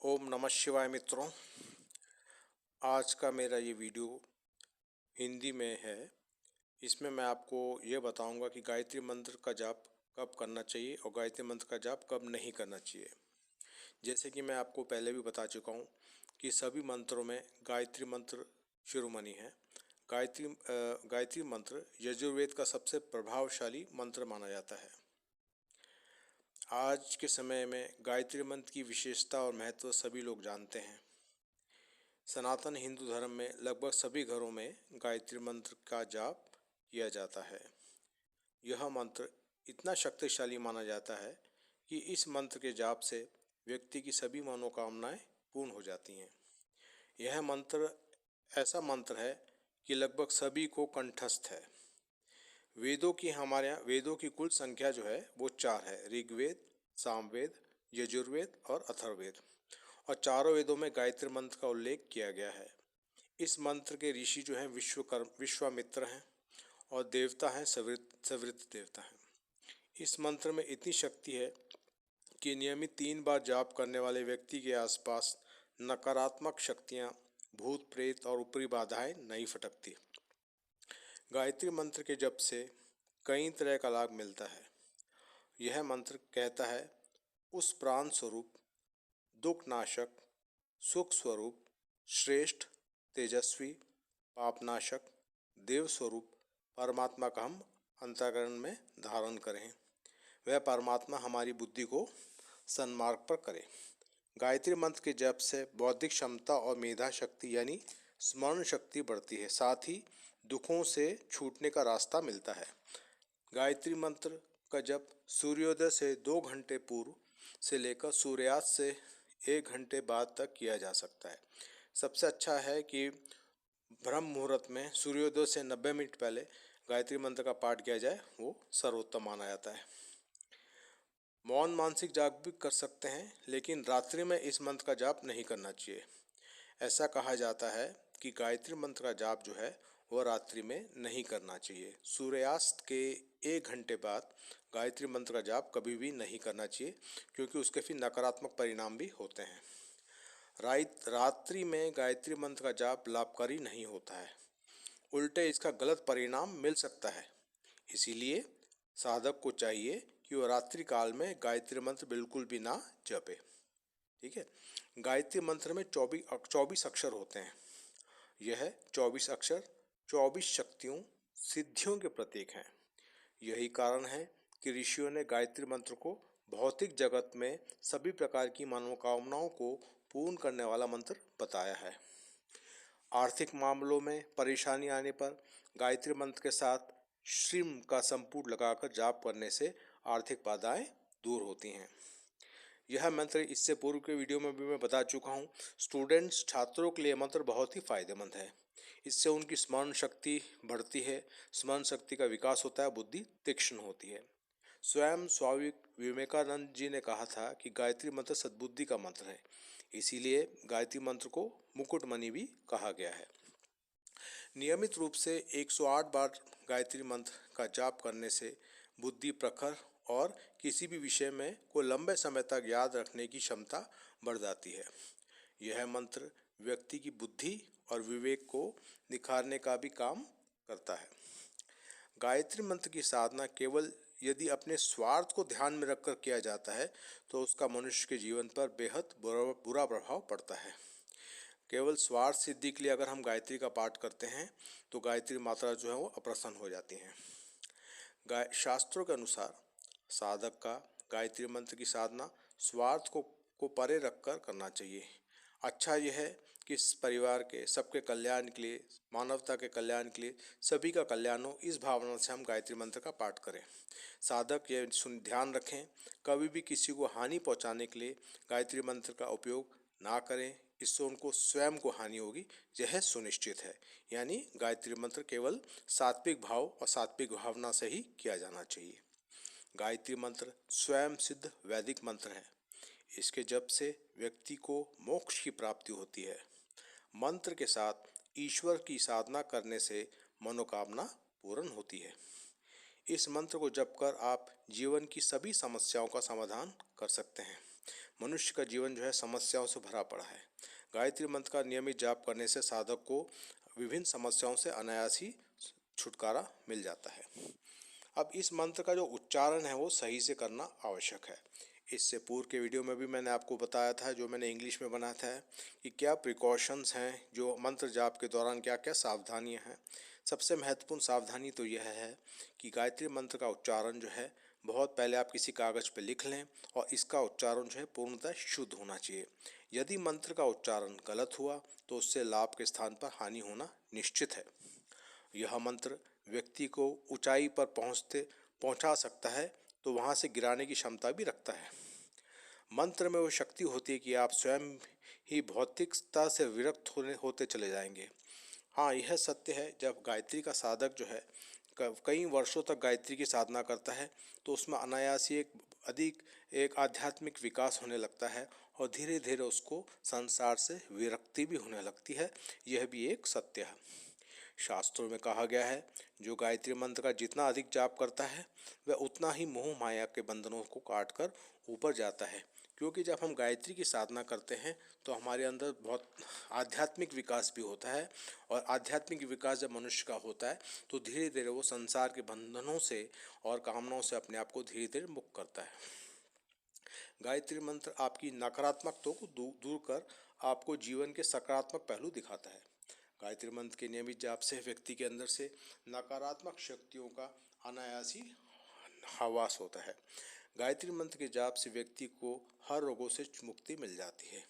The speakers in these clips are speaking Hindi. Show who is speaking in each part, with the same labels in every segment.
Speaker 1: ओम नमः शिवाय मित्रों। आज का मेरा ये वीडियो हिंदी में है। इसमें मैं आपको ये बताऊंगा कि गायत्री मंत्र का जाप कब करना चाहिए और गायत्री मंत्र का जाप कब नहीं करना चाहिए। जैसे कि मैं आपको पहले भी बता चुका हूँ कि सभी मंत्रों में गायत्री मंत्र शिरोमणि है। गायत्री मंत्र यजुर्वेद का सबसे प्रभावशाली मंत्र माना जाता है। आज के समय में गायत्री मंत्र की विशेषता और महत्व सभी लोग जानते हैं। सनातन हिंदू धर्म में लगभग सभी घरों में गायत्री मंत्र का जाप किया जाता है। यह मंत्र इतना शक्तिशाली माना जाता है कि इस मंत्र के जाप से व्यक्ति की सभी मनोकामनाएं पूर्ण हो जाती हैं। यह मंत्र ऐसा मंत्र है कि लगभग सभी को कंठस्थ है। वेदों की कुल संख्या जो है वो 4 है। ऋग्वेद, सामवेद, यजुर्वेद और अथर्ववेद। और चारों वेदों में गायत्री मंत्र का उल्लेख किया गया है। इस मंत्र के ऋषि जो हैं विश्वामित्र हैं और देवता हैं सवृत देवता हैं। इस मंत्र में इतनी शक्ति है कि नियमित 3 बार जाप करने वाले व्यक्ति के आसपास नकारात्मक शक्तियां, भूत प्रेत और ऊपरी बाधाएं नहीं फटकती। गायत्री मंत्र के जप से कई तरह का लाभ मिलता है। यह मंत्र कहता है, उस प्राण स्वरूप, दुख नाशक, सुख स्वरूप, श्रेष्ठ, तेजस्वी, पापनाशक, देव स्वरूप परमात्मा का हम अंतःकरण में धारण करें। वह परमात्मा हमारी बुद्धि को सन्मार्ग पर करे। गायत्री मंत्र के जप से बौद्धिक क्षमता और मेधा शक्ति यानी स्मरण शक्ति बढ़ती है। साथ ही दुखों से छूटने का रास्ता मिलता है। गायत्री मंत्र का जप सूर्योदय से 2 घंटे पूर्व से लेकर सूर्यास्त से 1 घंटे बाद तक किया जा सकता है। सबसे अच्छा है कि ब्रह्म मुहूर्त में सूर्योदय से 90 मिनट पहले गायत्री मंत्र का पाठ किया जाए, वो सर्वोत्तम माना जाता है। मौन मानसिक जाप भी कर सकते हैं, लेकिन रात्रि में इस मंत्र का जाप नहीं करना चाहिए। ऐसा कहा जाता है कि गायत्री मंत्र का जाप जो है वह रात्रि में नहीं करना चाहिए। सूर्यास्त के 1 घंटे बाद गायत्री मंत्र का जाप कभी भी नहीं करना चाहिए, क्योंकि उसके फिर नकारात्मक परिणाम भी होते हैं। रात्रि में गायत्री मंत्र का जाप लाभकारी नहीं होता है, उल्टे इसका गलत परिणाम मिल सकता है। इसीलिए साधक को चाहिए कि वह रात्रि काल में गायत्री मंत्र बिल्कुल भी ना जपे। ठीक है। गायत्री मंत्र में 24 अक्षर होते हैं। यह 24 अक्षर 24 शक्तियों, सिद्धियों के प्रतीक हैं। यही कारण है कि ऋषियों ने गायत्री मंत्र को भौतिक जगत में सभी प्रकार की मनोकामनाओं को पूर्ण करने वाला मंत्र बताया है। आर्थिक मामलों में परेशानी आने पर गायत्री मंत्र के साथ श्रीम का संपुट लगाकर जाप करने से आर्थिक बाधाएं दूर होती हैं। यह मंत्र इससे पूर्व के वीडियो में भी मैं बता चुका हूँ। स्टूडेंट्स, छात्रों के लिए मंत्र बहुत ही फायदेमंद है। इससे उनकी स्मरण शक्ति बढ़ती है, स्मरण शक्ति का विकास होता है, बुद्धि तीक्ष्ण होती है। स्वयं स्वामी विवेकानंद जी ने कहा था कि गायत्री मंत्र सद्बुद्धि का मंत्र है। इसीलिए गायत्री मंत्र को मुकुटमणि भी कहा गया है। नियमित रूप से 108 बार गायत्री मंत्र का जाप करने से बुद्धि प्रखर और किसी भी विषय में को लंबे समय तक याद रखने की क्षमता बढ़ जाती है। यह मंत्र व्यक्ति की बुद्धि और विवेक को निखारने का भी काम करता है। गायत्री मंत्र की साधना केवल यदि अपने स्वार्थ को ध्यान में रखकर किया जाता है तो उसका मनुष्य के जीवन पर बेहद बुरा प्रभाव पड़ता है। केवल स्वार्थ सिद्धि के लिए अगर हम गायत्री का पाठ करते हैं तो गायत्री मात्रा जो है वो अप्रसन्न हो जाती है। शास्त्रों के अनुसार साधक का गायत्री मंत्र की साधना स्वार्थ को परे रखकर करना चाहिए। अच्छा यह है कि इस परिवार के सबके कल्याण के लिए, मानवता के कल्याण के लिए, सभी का कल्याण हो, इस भावना से हम गायत्री मंत्र का पाठ करें। साधक ये ध्यान रखें, कभी भी किसी को हानि पहुंचाने के लिए गायत्री मंत्र का उपयोग ना करें। इससे उनको स्वयं को हानि होगी, यह सुनिश्चित है। यानी गायत्री मंत्र केवल सात्विक भाव और सात्विक भावना से ही किया जाना चाहिए। गायत्री मंत्र स्वयं सिद्ध वैदिक मंत्र है। इसके जप से व्यक्ति को मोक्ष की प्राप्ति होती है। मंत्र के साथ ईश्वर की साधना करने से मनोकामना पूर्ण होती है। इस मंत्र को जप कर आप जीवन की सभी समस्याओं का समाधान कर सकते हैं। मनुष्य का जीवन जो है समस्याओं से भरा पड़ा है। गायत्री मंत्र का नियमित जाप करने से साधक को विभिन्न समस्याओं से अनायास ही छुटकारा मिल जाता है। अब इस मंत्र का जो उच्चारण है वो सही से करना आवश्यक है। इससे पूर्व के वीडियो में भी मैंने आपको बताया था, जो मैंने इंग्लिश में बनाया था, कि क्या प्रिकॉशंस हैं, जो मंत्र जाप के दौरान क्या क्या सावधानियां हैं। सबसे महत्वपूर्ण सावधानी तो यह है कि गायत्री मंत्र का उच्चारण जो है बहुत पहले आप किसी कागज़ पर लिख लें और इसका उच्चारण जो है पूर्णतः शुद्ध होना चाहिए। यदि मंत्र का उच्चारण गलत हुआ तो उससे लाभ के स्थान पर हानि होना निश्चित है। यह मंत्र व्यक्ति को ऊंचाई पर पहुंचा सकता है तो वहां से गिराने की क्षमता भी रखता है। मंत्र में वो शक्ति होती है कि आप स्वयं ही भौतिकता से विरक्त होते चले जाएंगे। हाँ, यह सत्य है, जब गायत्री का साधक जो है कई वर्षों तक गायत्री की साधना करता है तो उसमें अनायास ही एक आध्यात्मिक विकास होने लगता है और धीरे धीरे उसको संसार से विरक्ति भी होने लगती है। यह भी एक सत्य है। शास्त्रों में कहा गया है, जो गायत्री मंत्र का जितना अधिक जाप करता है वह उतना ही मोह माया के बंधनों को काट कर ऊपर जाता है। क्योंकि जब हम गायत्री की साधना करते हैं तो हमारे अंदर बहुत आध्यात्मिक विकास भी होता है, और आध्यात्मिक विकास जब मनुष्य का होता है तो धीरे धीरे वो संसार के बंधनों से और कामनाओं से अपने आप को धीरे धीरे मुक्त करता है। गायत्री मंत्र आपकी नकारात्मकता को दूर कर आपको जीवन के सकारात्मक पहलू दिखाता है। गायत्री मंत्र के नियमित जाप से व्यक्ति के अंदर से नकारात्मक शक्तियों का अनायास ही ह्रास होता है। गायत्री मंत्र के जाप से व्यक्ति को हर रोगों से मुक्ति मिल जाती है।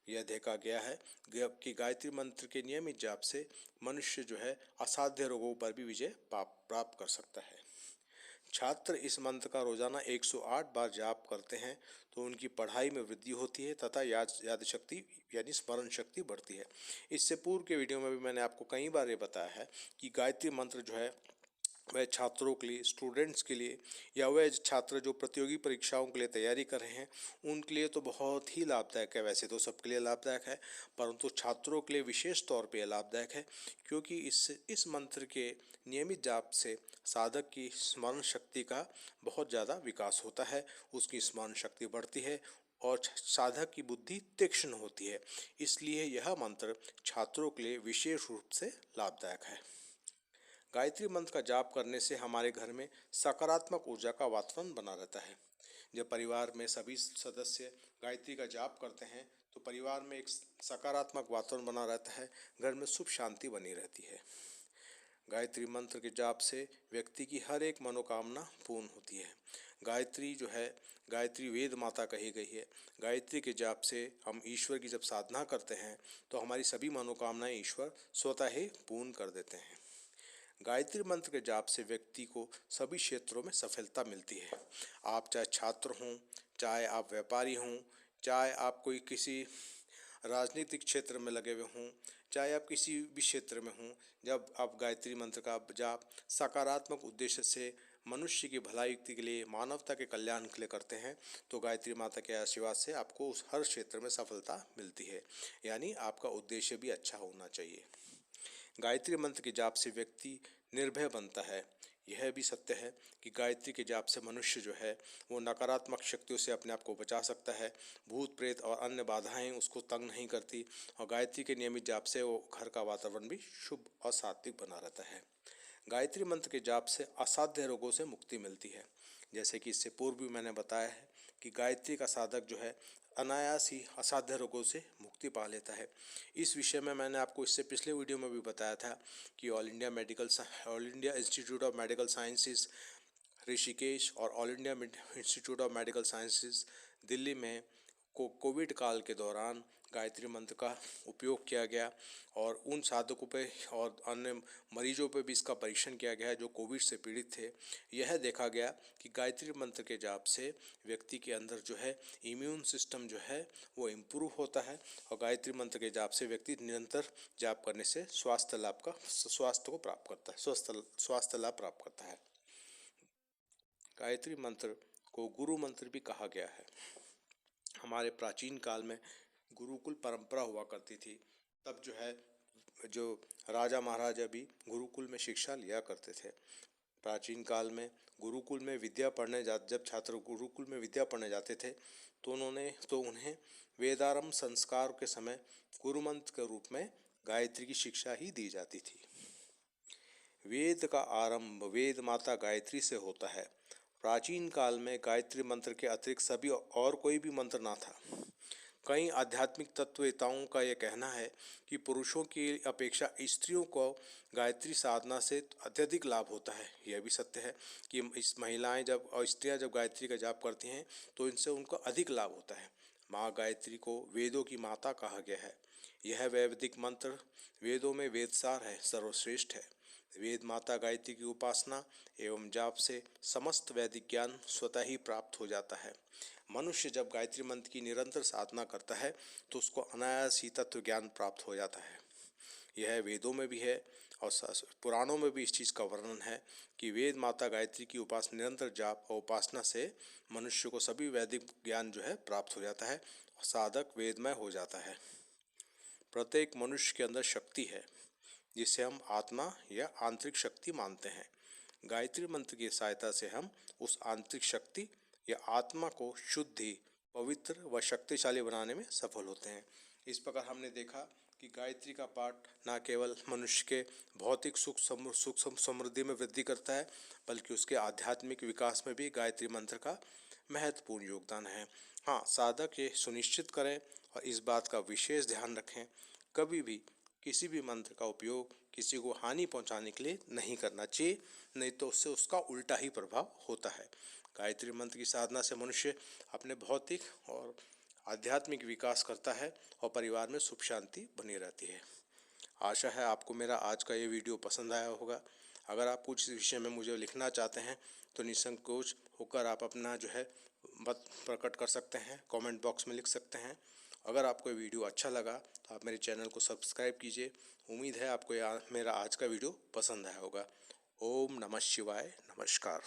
Speaker 1: यह देखा गया है कि गायत्री मंत्र के नियमित जाप से मनुष्य जो है असाध्य रोगों पर भी विजय प्राप्त कर सकता है। छात्र इस मंत्र का रोजाना 108 बार जाप करते हैं तो उनकी पढ़ाई में वृद्धि होती है तथा याद शक्ति यानी स्मरण शक्ति बढ़ती है। इससे पूर्व के वीडियो में भी मैंने आपको कई बार ये बताया है कि गायत्री मंत्र जो है वह छात्रों के लिए, स्टूडेंट्स के लिए, या वह छात्र जो प्रतियोगी परीक्षाओं के लिए तैयारी कर रहे हैं उनके लिए तो बहुत ही लाभदायक है। वैसे तो सबके लिए लाभदायक है, परंतु छात्रों के लिए विशेष तौर पे लाभदायक है, क्योंकि इस मंत्र के नियमित जाप से साधक की स्मरण शक्ति का बहुत ज़्यादा विकास होता है, उसकी स्मरण शक्ति बढ़ती है और साधक की बुद्धि तीक्ष्ण होती है। इसलिए यह मंत्र छात्रों के लिए विशेष रूप से लाभदायक है। गायत्री मंत्र का जाप करने से हमारे घर में सकारात्मक ऊर्जा का वातावरण बना रहता है। जब परिवार में सभी सदस्य गायत्री का जाप करते हैं तो परिवार में एक सकारात्मक वातावरण बना रहता है, घर में सुख शांति बनी रहती है। गायत्री मंत्र के जाप से व्यक्ति की हर एक मनोकामना पूर्ण होती है। गायत्री जो है, गायत्री वेद माता कही गई है। गायत्री के जाप से हम ईश्वर की जब साधना करते हैं तो हमारी सभी मनोकामनाएं ईश्वर स्वतः ही पूर्ण कर देते हैं। गायत्री मंत्र के जाप से व्यक्ति को सभी क्षेत्रों में सफलता मिलती है। आप चाहे छात्र हों, चाहे आप व्यापारी हों, चाहे आप कोई किसी राजनीतिक क्षेत्र में लगे हुए हों, चाहे आप किसी भी क्षेत्र में हों, जब आप गायत्री मंत्र का जाप सकारात्मक उद्देश्य से मनुष्य की भलाई के लिए, मानवता के कल्याण के लिए करते हैं तो गायत्री माता के आशीर्वाद से आपको उस हर क्षेत्र में सफलता मिलती है। यानी आपका उद्देश्य भी अच्छा होना चाहिए। गायत्री मंत्र के जाप से व्यक्ति निर्भय बनता है। यह भी सत्य है कि गायत्री के जाप से मनुष्य जो है वो नकारात्मक शक्तियों से अपने आप को बचा सकता है। भूत प्रेत और अन्य बाधाएं उसको तंग नहीं करती, और गायत्री के नियमित जाप से वो घर का वातावरण भी शुभ और सात्विक बना रहता है। गायत्री मंत्र के जाप से असाध्य रोगों से मुक्ति मिलती है। जैसे कि इससे पूर्व भी मैंने बताया है कि गायत्री का साधक जो है अनायास ही असाध्य रोगों से मुक्ति पा लेता है। इस विषय में मैंने आपको इससे पिछले वीडियो में भी बताया था कि All India Institute of Medical Sciences Rishikesh और All India Institute of Medical Sciences Delhi में कोविड काल के दौरान गायत्री मंत्र का उपयोग किया गया, और उन साधकों पे और अन्य मरीजों पे भी इसका परीक्षण किया गया जो कोविड से पीड़ित थे। यह देखा गया कि गायत्री मंत्र के जाप से व्यक्ति के अंदर जो है इम्यून सिस्टम जो है वो इम्प्रूव होता है, और गायत्री मंत्र के जाप से व्यक्ति निरंतर जाप करने से स्वास्थ्य को प्राप्त करता है, स्वास्थ्य लाभ प्राप्त करता है। गायत्री मंत्र को गुरु मंत्र भी कहा गया है। हमारे प्राचीन काल में गुरुकुल परंपरा हुआ करती थी। तब जो है जो राजा महाराजा भी गुरुकुल में शिक्षा लिया करते थे। प्राचीन काल में गुरुकुल में विद्या पढ़ने जब छात्र गुरुकुल में विद्या पढ़ने जाते थे तो उन्हें वेदारंभ संस्कार के समय गुरु मंत्र के रूप में गायत्री की शिक्षा ही दी जाती थी। वेद का आरंभ वेद माता गायत्री से होता है। प्राचीन काल में गायत्री मंत्र के अतिरिक्त सभी और कोई भी मंत्र ना था। कई आध्यात्मिक तत्ववेताओं का यह कहना है कि पुरुषों की अपेक्षा स्त्रियों को गायत्री साधना से अत्यधिक लाभ होता है। यह भी सत्य है कि इस महिलाएं जब और स्त्रियां जब गायत्री का जाप करती हैं तो इनसे उनको अधिक लाभ होता है। माँ गायत्री को वेदों की माता कहा गया है। यह वैदिक मंत्र वेदों में वेदसार है, सर्वश्रेष्ठ है। वेद माता गायत्री की उपासना एवं जाप से समस्त वैदिक ज्ञान स्वतः ही प्राप्त हो जाता है। मनुष्य जब गायत्री मंत्र की निरंतर साधना करता है तो उसको अनायास ही तत्व ज्ञान प्राप्त हो जाता है। यह वेदों में भी है और पुराणों में भी इस चीज़ का वर्णन है कि वेद माता गायत्री की उपासना निरंतर जाप और उपासना से मनुष्य को सभी वैदिक ज्ञान जो है प्राप्त हो जाता है और साधक वेदमय हो जाता है। प्रत्येक मनुष्य के अंदर शक्ति है जिसे हम आत्मा या आंतरिक शक्ति मानते हैं। गायत्री मंत्र की सहायता से हम उस आंतरिक शक्ति या आत्मा को शुद्धि, पवित्र व शक्तिशाली बनाने में सफल होते हैं। इस प्रकार हमने देखा कि गायत्री का पाठ न केवल मनुष्य के भौतिक सुख समृद्धि में वृद्धि करता है बल्कि उसके आध्यात्मिक विकास में भी गायत्री मंत्र का महत्वपूर्ण योगदान है। हाँ, साधक ये सुनिश्चित करें और इस बात का विशेष ध्यान रखें, कभी भी किसी भी मंत्र का उपयोग किसी को हानि पहुंचाने के लिए नहीं करना चाहिए, नहीं तो उससे उसका उल्टा ही प्रभाव होता है। गायत्री मंत्र की साधना से मनुष्य अपने भौतिक और आध्यात्मिक विकास करता है और परिवार में सुख शांति बनी रहती है। आशा है आपको मेरा आज का ये वीडियो पसंद आया होगा। अगर आप कुछ विषय में मुझे लिखना चाहते हैं तो निसंकोच होकर आप अपना जो है मत प्रकट कर सकते हैं, कमेंट बॉक्स में लिख सकते हैं। अगर आपको ये वीडियो अच्छा लगा तो आप मेरे चैनल को सब्सक्राइब कीजिए। उम्मीद है आपको मेरा आज का वीडियो पसंद आया होगा। ओम नमः शिवाय, नमस्कार।